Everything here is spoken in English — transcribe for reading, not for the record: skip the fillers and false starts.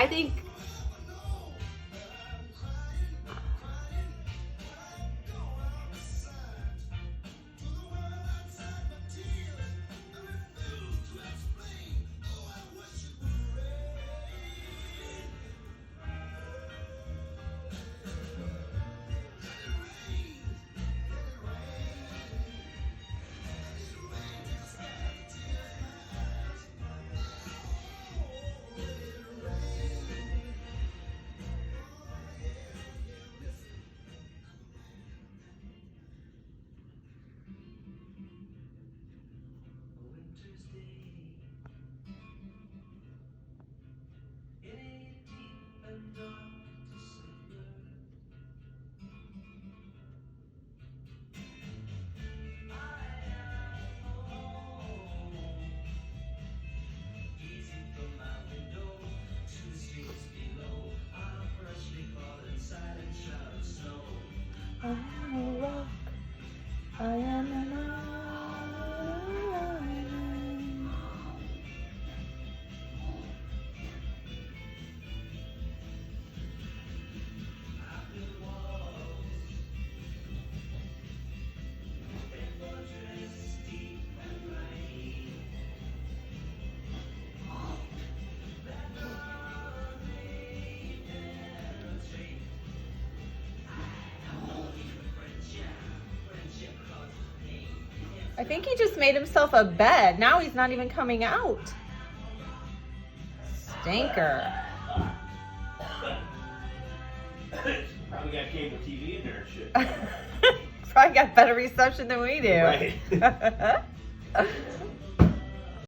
I think I am a rock. I am an island. I think he just made himself a bed. Now he's not even coming out. Stinker. Probably got cable TV in there and shit. Probably got better reception than we do. Right.